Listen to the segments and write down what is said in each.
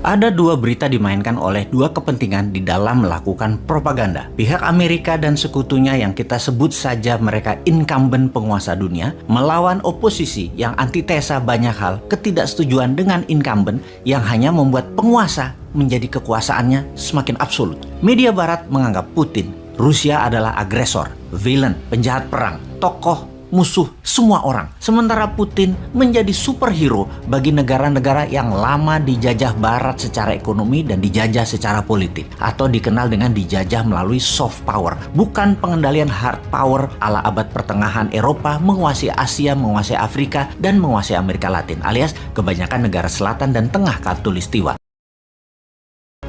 Ada dua berita dimainkan oleh dua kepentingan di dalam melakukan propaganda. Pihak Amerika dan sekutunya yang kita sebut saja mereka incumbent penguasa dunia melawan oposisi yang antitesa banyak hal ketidaksetujuan dengan incumbent yang hanya membuat penguasa menjadi kekuasaannya semakin absolut. Media barat menganggap Putin, Rusia adalah agresor, villain, penjahat perang, tokoh musuh semua orang. Sementara Putin menjadi superhero bagi negara-negara yang lama dijajah barat secara ekonomi dan dijajah secara politik, atau dikenal dengan dijajah melalui soft power, bukan pengendalian hard power ala abad pertengahan Eropa menguasai Asia, menguasai Afrika, dan menguasai Amerika Latin, alias kebanyakan negara selatan dan tengah khatulistiwa.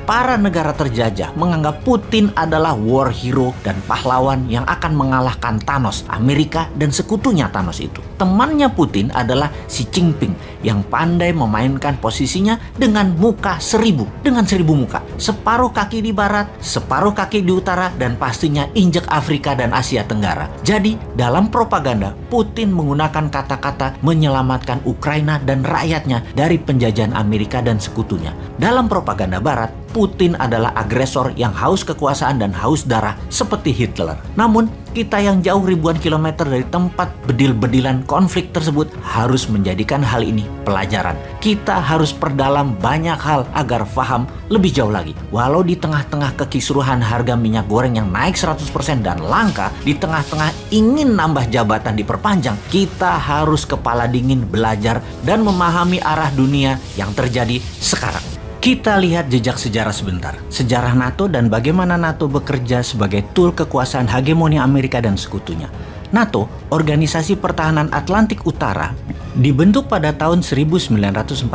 Para negara terjajah menganggap Putin adalah war hero dan pahlawan yang akan mengalahkan Thanos, Amerika dan sekutunya Thanos itu. Temannya Putin adalah Xi Jinping yang pandai memainkan posisinya dengan muka dengan seribu muka. Separuh kaki di barat, separuh kaki di utara, dan pastinya injek Afrika dan Asia Tenggara. Jadi dalam propaganda, Putin menggunakan kata-kata menyelamatkan Ukraina dan rakyatnya dari penjajahan Amerika dan sekutunya. Dalam propaganda barat, Putin adalah agresor yang haus kekuasaan dan haus darah seperti Hitler. Namun, kita yang jauh ribuan kilometer dari tempat bedil-bedilan konflik tersebut harus menjadikan hal ini pelajaran. Kita harus perdalam banyak hal agar paham lebih jauh lagi. Walau di tengah-tengah kekisruhan harga minyak goreng yang naik 100% dan langka, di tengah-tengah ingin nambah jabatan diperpanjang, kita harus kepala dingin belajar dan memahami arah dunia yang terjadi sekarang. Kita lihat jejak sejarah sebentar. Sejarah NATO dan bagaimana NATO bekerja sebagai tool kekuasaan hegemoni Amerika dan sekutunya. NATO, Organisasi Pertahanan Atlantik Utara, dibentuk pada tahun 1949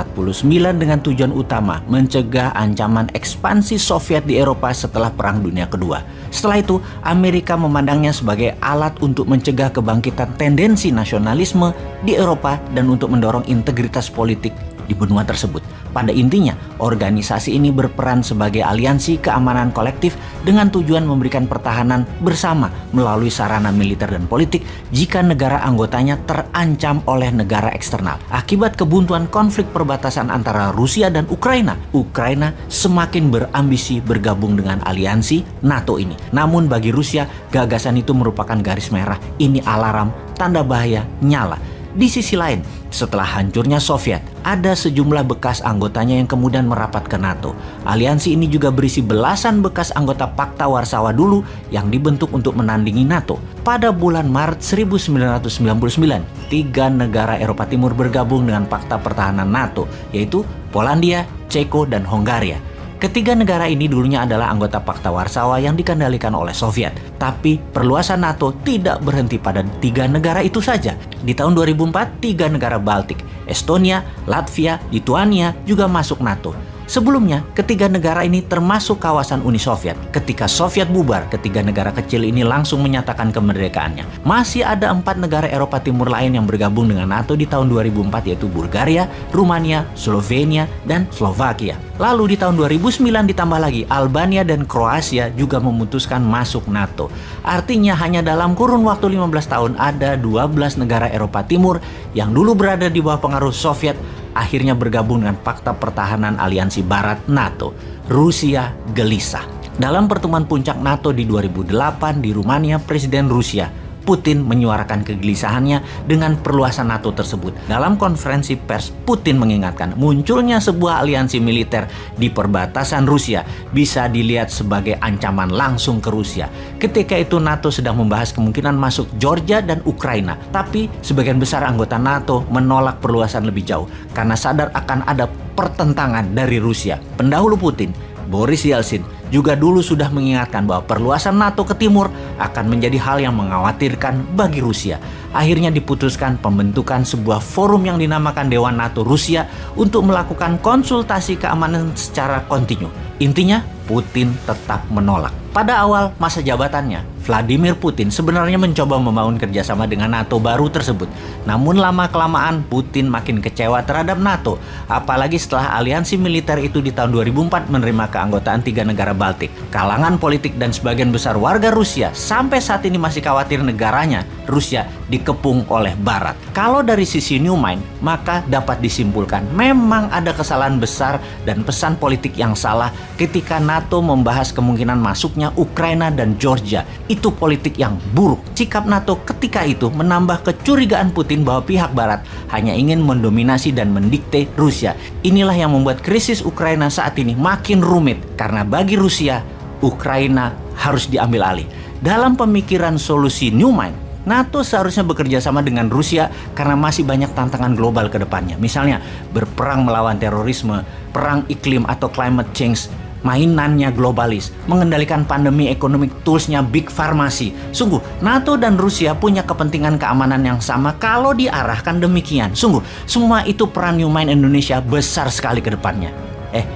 dengan tujuan utama mencegah ancaman ekspansi Soviet di Eropa setelah Perang Dunia Kedua. Setelah itu, Amerika memandangnya sebagai alat untuk mencegah kebangkitan tendensi nasionalisme di Eropa dan untuk mendorong integritas politik di benua tersebut. Pada intinya, organisasi ini berperan sebagai aliansi keamanan kolektif dengan tujuan memberikan pertahanan bersama melalui sarana militer dan politik jika negara anggotanya terancam oleh negara eksternal. Akibat kebuntuan konflik perbatasan antara Rusia dan Ukraina, Ukraina semakin berambisi bergabung dengan aliansi NATO ini. Namun bagi Rusia, gagasan itu merupakan garis merah. Ini alarm, tanda bahaya nyala. Di sisi lain, setelah hancurnya Soviet, ada sejumlah bekas anggotanya yang kemudian merapat ke NATO. Aliansi ini juga berisi belasan bekas anggota Pakta Warsawa dulu yang dibentuk untuk menandingi NATO. Pada bulan Maret 1999, 3 negara Eropa Timur bergabung dengan Pakta Pertahanan NATO, yaitu Polandia, Ceko, dan Hongaria. Ketiga negara ini dulunya adalah anggota Pakta Warsawa yang dikendalikan oleh Soviet. Tapi perluasan NATO tidak berhenti pada 3 negara itu saja. Di tahun 2004, 3 negara Baltik, Estonia, Latvia, Lituania juga masuk NATO. Sebelumnya, ketiga negara ini termasuk kawasan Uni Soviet. Ketika Soviet bubar, ketiga negara kecil ini langsung menyatakan kemerdekaannya. Masih ada 4 negara Eropa Timur lain yang bergabung dengan NATO di tahun 2004, yaitu Bulgaria, Rumania, Slovenia, dan Slovakia. Lalu di tahun 2009 ditambah lagi, Albania dan Kroasia juga memutuskan masuk NATO. Artinya hanya dalam kurun waktu 15 tahun ada 12 negara Eropa Timur yang dulu berada di bawah pengaruh Soviet akhirnya bergabung dengan Pakta Pertahanan Aliansi Barat NATO. Rusia gelisah. Dalam pertemuan puncak NATO di 2008 di Rumania, Presiden Rusia Putin menyuarakan kegelisahannya dengan perluasan NATO tersebut. Dalam konferensi pers, Putin mengingatkan munculnya sebuah aliansi militer di perbatasan Rusia bisa dilihat sebagai ancaman langsung ke Rusia. Ketika itu NATO sedang membahas kemungkinan masuk Georgia dan Ukraina, tapi sebagian besar anggota NATO menolak perluasan lebih jauh karena sadar akan ada pertentangan dari Rusia. Pendahulu Putin, Boris Yeltsin, juga dulu sudah mengingatkan bahwa perluasan NATO ke timur akan menjadi hal yang mengkhawatirkan bagi Rusia. Akhirnya diputuskan pembentukan sebuah forum yang dinamakan Dewan NATO Rusia untuk melakukan konsultasi keamanan secara kontinu. Intinya, Putin tetap menolak. Pada awal masa jabatannya, Vladimir Putin sebenarnya mencoba membangun kerjasama dengan NATO baru tersebut. Namun lama-kelamaan Putin makin kecewa terhadap NATO. Apalagi setelah aliansi militer itu di tahun 2004 menerima keanggotaan 3 negara Baltik. Kalangan politik dan sebagian besar warga Rusia sampai saat ini masih khawatir negaranya, Rusia, dikepung oleh Barat. Kalau dari sisi New Mind, maka dapat disimpulkan memang ada kesalahan besar dan pesan politik yang salah ketika NATO membahas kemungkinan masuknya Ukraina dan Georgia. Itu politik yang buruk. Sikap NATO ketika itu menambah kecurigaan Putin bahwa pihak Barat hanya ingin mendominasi dan mendikte Rusia. Inilah yang membuat krisis Ukraina saat ini makin rumit karena bagi Rusia, Ukraina harus diambil alih. Dalam pemikiran solusi New Mind, NATO seharusnya bekerja sama dengan Rusia karena masih banyak tantangan global ke depannya. Misalnya berperang melawan terorisme, perang iklim atau climate change, mainannya globalis, mengendalikan pandemi, ekonomi, toolsnya big pharmacy. Sungguh, NATO dan Rusia punya kepentingan keamanan yang sama kalau diarahkan demikian. Sungguh, semua itu peran New Mind Indonesia besar sekali ke depannya.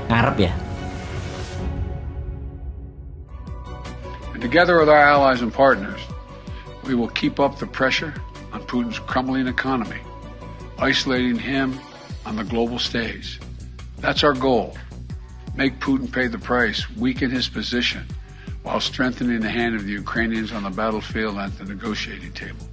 Ngarep ya? Together with our allies and partners, we will keep up the pressure on Putin's crumbling economy, isolating him on the global stage. That's our goal. Make Putin pay the price, weaken his position, while strengthening the hand of the Ukrainians on the battlefield and at the negotiating table.